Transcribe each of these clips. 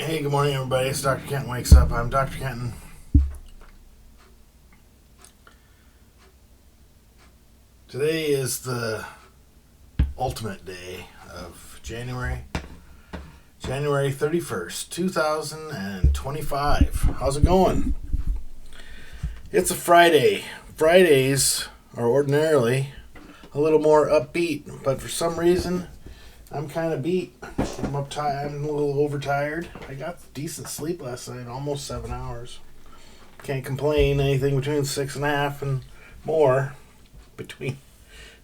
Hey, good morning, everybody. It's Dr. Kenton Wakes Up. I'm Dr. Kenton. Today is the ultimate day of January 31st, 2025. How's it going? It's a Friday. Fridays are ordinarily a little more upbeat, but for some reason, I'm kind of beat. I'm uptight. I'm a little overtired. I got decent sleep last night, almost 7 hours. Can't complain. Anything between 6.5 and more.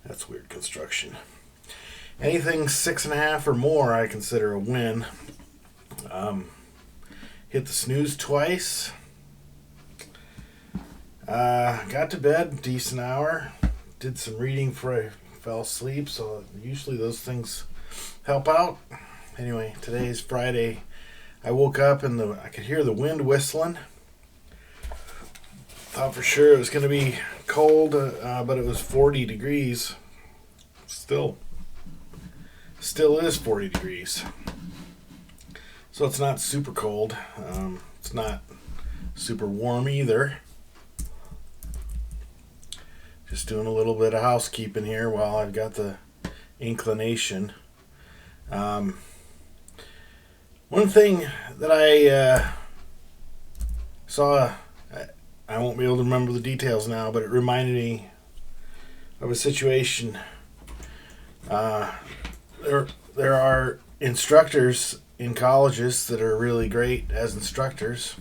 That's weird construction. Anything 6.5 or more, I consider a win. Hit the snooze twice. Got to bed, decent hour. Did some reading before I fell asleep, so usually those things help out. Anyway, today is Friday. I woke up and I could hear the wind whistling. Thought for sure it was going to be cold, but it was 40 degrees. Still is 40 degrees. So it's not super cold. It's not super warm either. Just doing a little bit of housekeeping here while I've got the inclination. One thing that I saw, I won't be able to remember the details now, but it reminded me of a situation. There are instructors in colleges that are really great as instructors,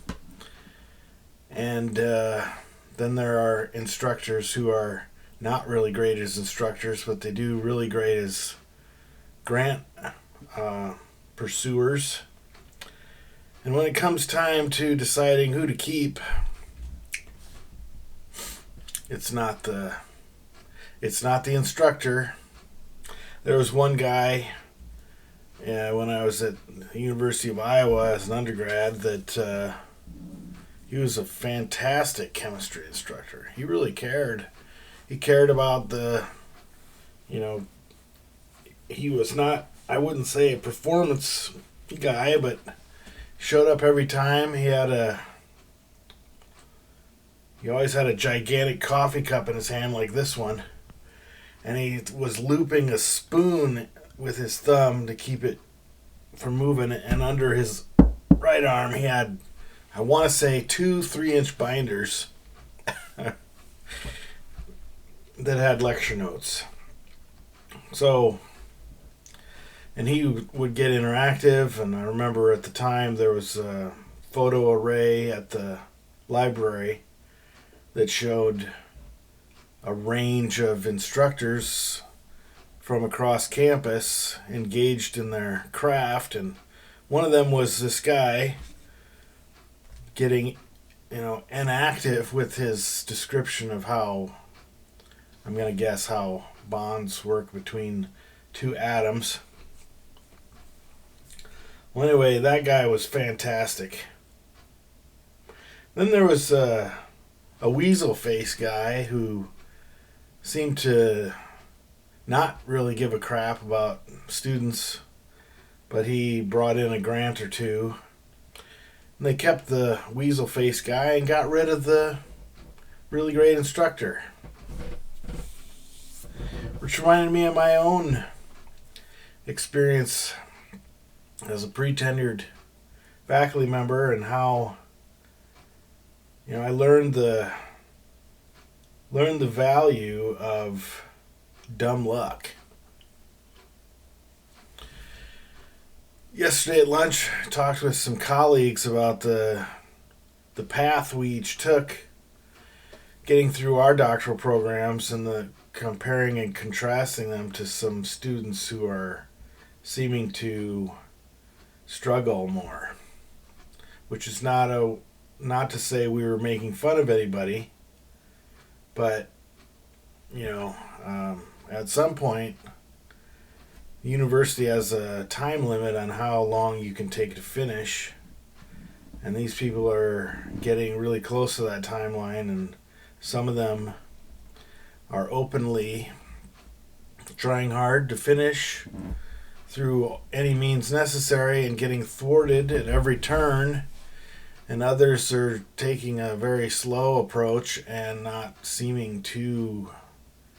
and then there are instructors who are not really great as instructors, but they do really great as grant pursuers. And when it comes time to deciding who to keep, it's not the instructor. There was one guy when I was at the University of Iowa as an undergrad that he was a fantastic chemistry instructor. He really cared. He cared about he was not, I wouldn't say a performance guy, but showed up every time. He always had a gigantic coffee cup in his hand like this one. And he was looping a spoon with his thumb to keep it from moving. And under his right arm, he had, I want to say, 2 3-inch binders that had lecture notes. So, and he would get interactive. And I remember at the time there was a photo array at the library that showed a range of instructors from across campus engaged in their craft, and one of them was this guy getting, inactive with his description of how, I'm going to guess how bonds work between two atoms. Well, anyway, that guy was fantastic. Then there was a weasel face guy who seemed to not really give a crap about students, but he brought in a grant or two. And they kept the weasel face guy and got rid of the really great instructor. Which reminded me of my own experience as a pre-tenured faculty member and how I learned the value of dumb luck. Yesterday at lunch, I talked with some colleagues about the path we each took getting through our doctoral programs and the comparing and contrasting them to some students who are seeming to struggle more. Which is not to say we were making fun of anybody. But, at some point, the university has a time limit on how long you can take to finish. And these people are getting really close to that timeline, and some of them are openly trying hard to finish through any means necessary and getting thwarted at every turn, and others are taking a very slow approach and not seeming too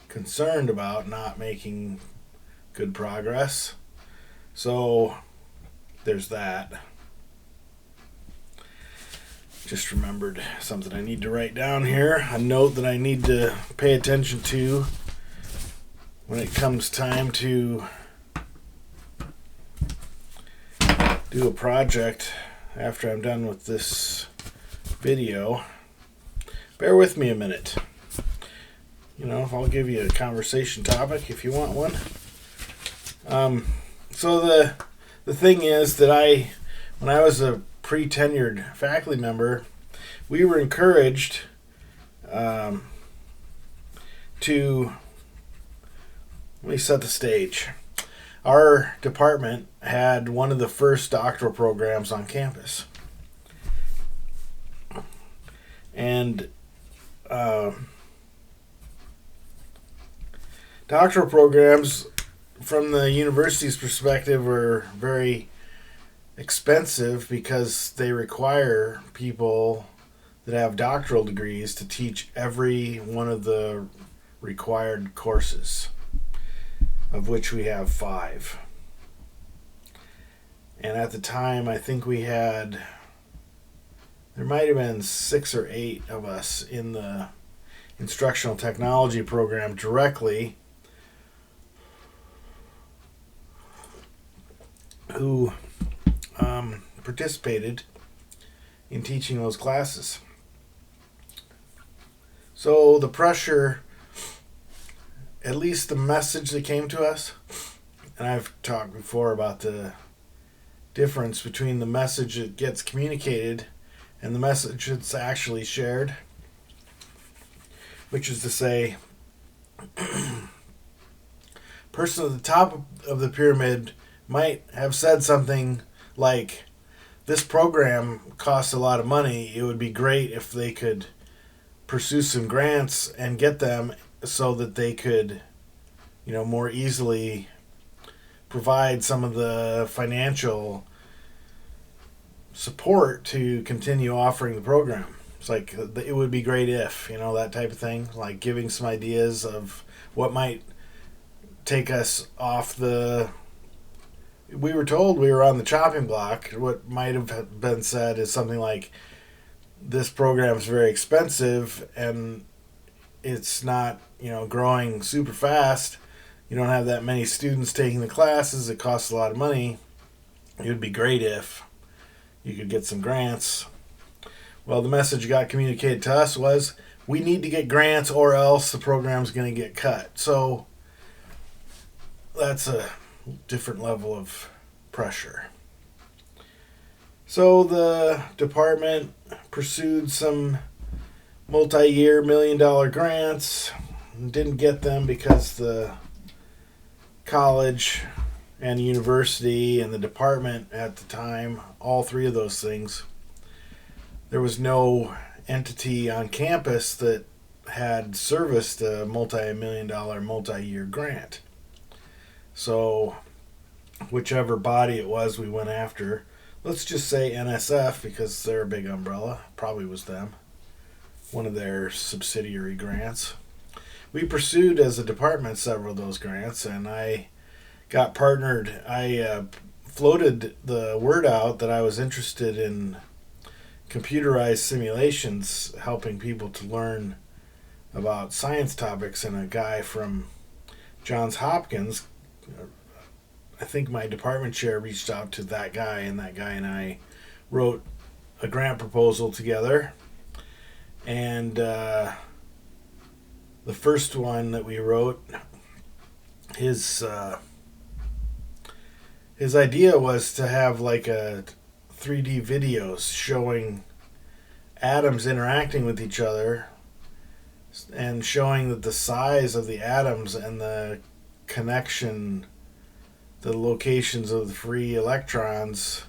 concerned about not making good progress. So there's that. Just remembered something I need to write down here. A note that I need to pay attention to when it comes time to do a project after I'm done with this video. Bear with me a minute. I'll give you a conversation topic if you want one. So the thing is that when I was a pre-tenured faculty member, we were encouraged to, let me set the stage. Our department had one of the first doctoral programs on campus. And doctoral programs, from the university's perspective, were very expensive because they require people that have doctoral degrees to teach every one of the required courses, of which we have 5. And at the time, I think there might have been 6 or 8 of us in the instructional technology program directly who participated in teaching those classes. So the pressure, at least the message that came to us, and I've talked before about the difference between the message that gets communicated and the message that's actually shared, which is to say, person at the top of the pyramid might have said something like, this program costs a lot of money. It would be great if they could pursue some grants and get them so that they could, more easily provide some of the financial support to continue offering the program. It's like, it would be great if, that type of thing, like giving some ideas of what might take us off we were told we were on the chopping block. What might have been said is something like, this program is very expensive and it's not, growing super fast. You don't have that many students taking the classes. It costs a lot of money. It would be great if you could get some grants. Well, the message that got communicated to us was, we need to get grants or else the program's going to get cut. So that's a different level of pressure. So the department pursued some multi-year $1 million grants, didn't get them because the college and university and the department at the time, all 3 of those things, there was no entity on campus that had serviced a multi-million dollar multi-year grant. So whichever body it was we went after, let's just say NSF, because they're a big umbrella, probably was them, one of their subsidiary grants. We pursued as a department several of those grants, and I got partnered. I floated the word out that I was interested in computerized simulations, helping people to learn about science topics, and a guy from Johns Hopkins, I think my department chair reached out to that guy, and that guy and I wrote a grant proposal together. And the first one that we wrote, his idea was to have like a 3D videos showing atoms interacting with each other and showing that the size of the atoms and the connection, the locations of the free electrons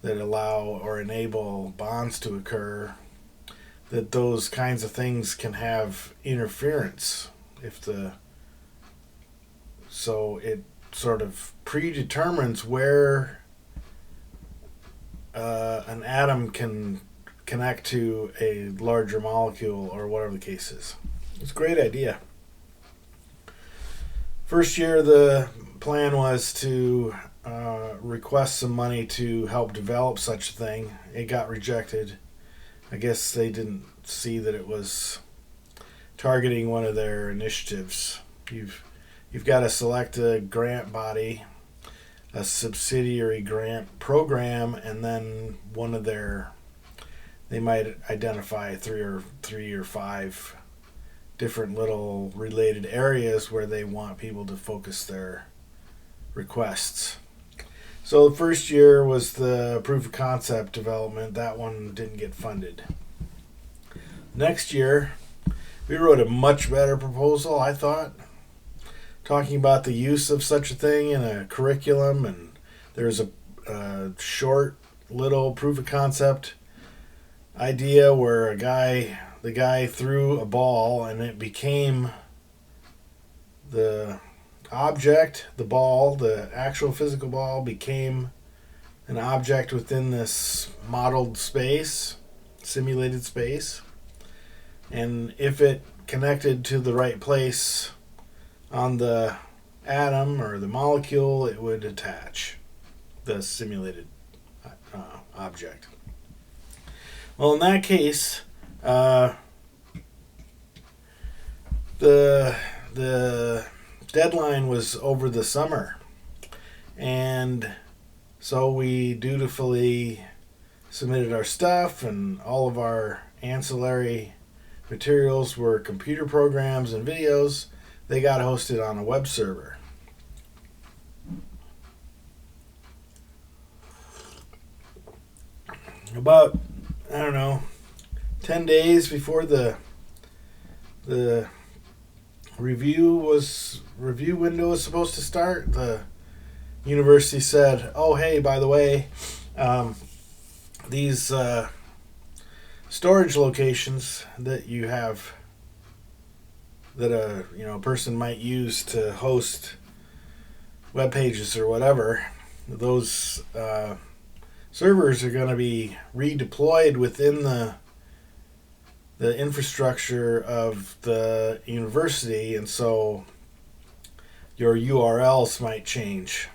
that allow or enable bonds to occur, that those kinds of things can have interference so it sort of predetermines where an atom can connect to a larger molecule or whatever the case is. It's a great idea. First year, the plan was to request some money to help develop such a thing. It got rejected. I guess they didn't see that it was targeting one of their initiatives. You've got to select a grant body, a subsidiary grant program, and then one of their, they might identify three or five different little related areas where they want people to focus their requests. So the first year was the proof of concept development. That one didn't get funded. Next year, we wrote a much better proposal, I thought, talking about the use of such a thing in a curriculum, and there's a short little proof of concept idea where the guy threw a ball and it became the object, the ball, the actual physical ball became an object within this modeled space, simulated space. And if it connected to the right place on the atom or the molecule, it would attach the simulated object. Well, in that case, the deadline was over the summer, and so we dutifully submitted our stuff, and all of our ancillary materials were computer programs and videos. They got hosted on a web server. About, 10 days before the review window was supposed to start, the university said, "Oh, hey, by the way, these storage locations that you have that a person might use to host web pages or whatever, those servers are going to be redeployed within the infrastructure of the university, and so your URLs might change."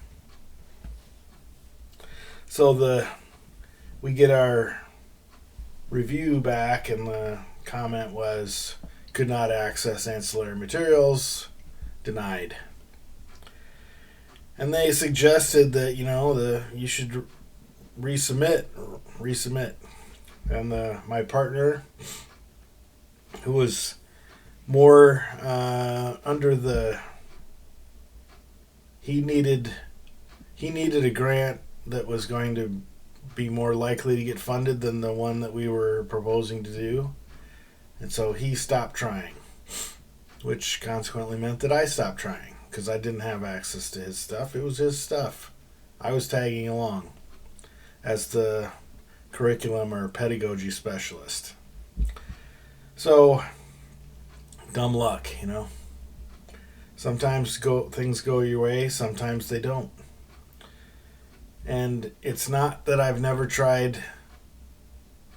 So we get our review back, and the comment was, "Could not access ancillary materials, denied." And they suggested that you should resubmit. And my partner, who was more under the, he needed a grant that was going to be more likely to get funded than the one that we were proposing to do. And so he stopped trying, which consequently meant that I stopped trying because I didn't have access to his stuff. It was his stuff. I was tagging along as the curriculum or pedagogy specialist. So, dumb luck, Sometimes things go your way, sometimes they don't. And it's not that I've never tried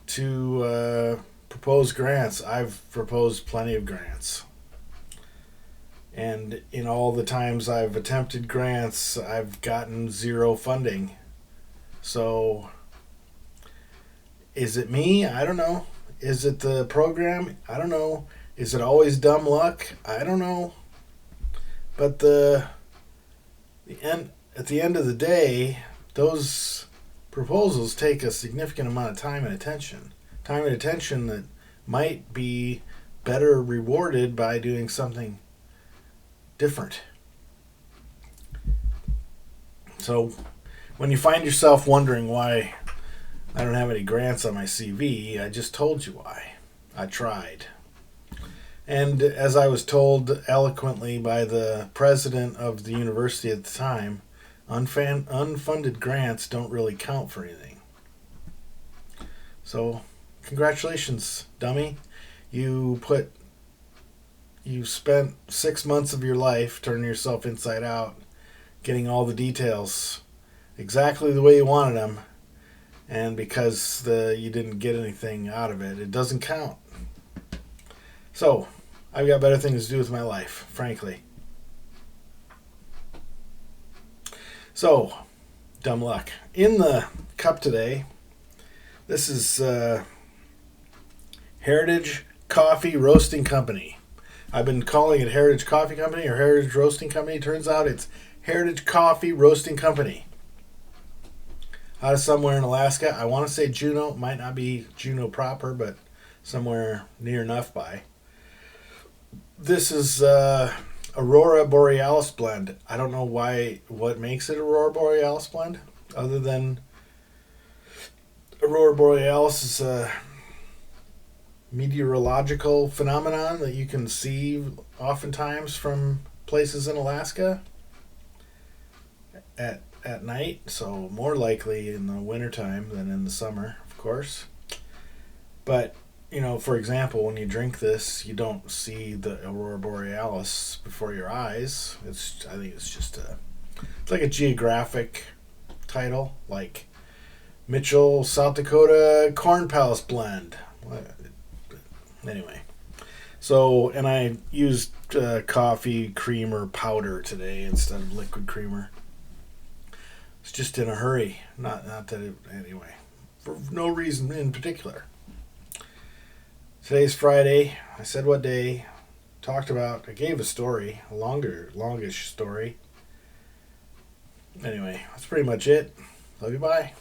to propose grants. I've proposed plenty of grants. And in all the times I've attempted grants, I've gotten zero funding. So, is it me? I don't know. Is it the program? I don't know. Is it always dumb luck? I don't know. But at the end of the day, those proposals take a significant amount of time and attention. Time and attention that might be better rewarded by doing something different. So when you find yourself wondering why I don't have any grants on my CV, I just told you why. I tried. And as I was told eloquently by the president of the university at the time, unfunded grants don't really count for anything. So, congratulations, dummy. You spent 6 months of your life turning yourself inside out, getting all the details exactly the way you wanted them, and because you didn't get anything out of it, it doesn't count. So, I've got better things to do with my life, frankly. So, dumb luck. In the cup today, this is Heritage Coffee Roasting Company. I've been calling it Heritage Coffee Company or Heritage Roasting Company. Turns out it's Heritage Coffee Roasting Company. Out of somewhere in Alaska. I want to say Juneau. It might not be Juneau proper, but somewhere near enough by. This is Aurora Borealis blend. I don't know what makes it Aurora Borealis blend, other than Aurora Borealis is a meteorological phenomenon that you can see oftentimes from places in Alaska at night, so more likely in the wintertime than in the summer, of course. But, for example, when you drink this, you don't see the Aurora Borealis before your eyes. I think it's just it's like a geographic title, like Mitchell, South Dakota Corn Palace Blend. Anyway, so, and I used coffee creamer powder today instead of liquid creamer. It's just in a hurry. Not that it, anyway, for no reason in particular. Today's Friday. I said what day. I gave a story, a longish story. Anyway, that's pretty much it. Love you, bye.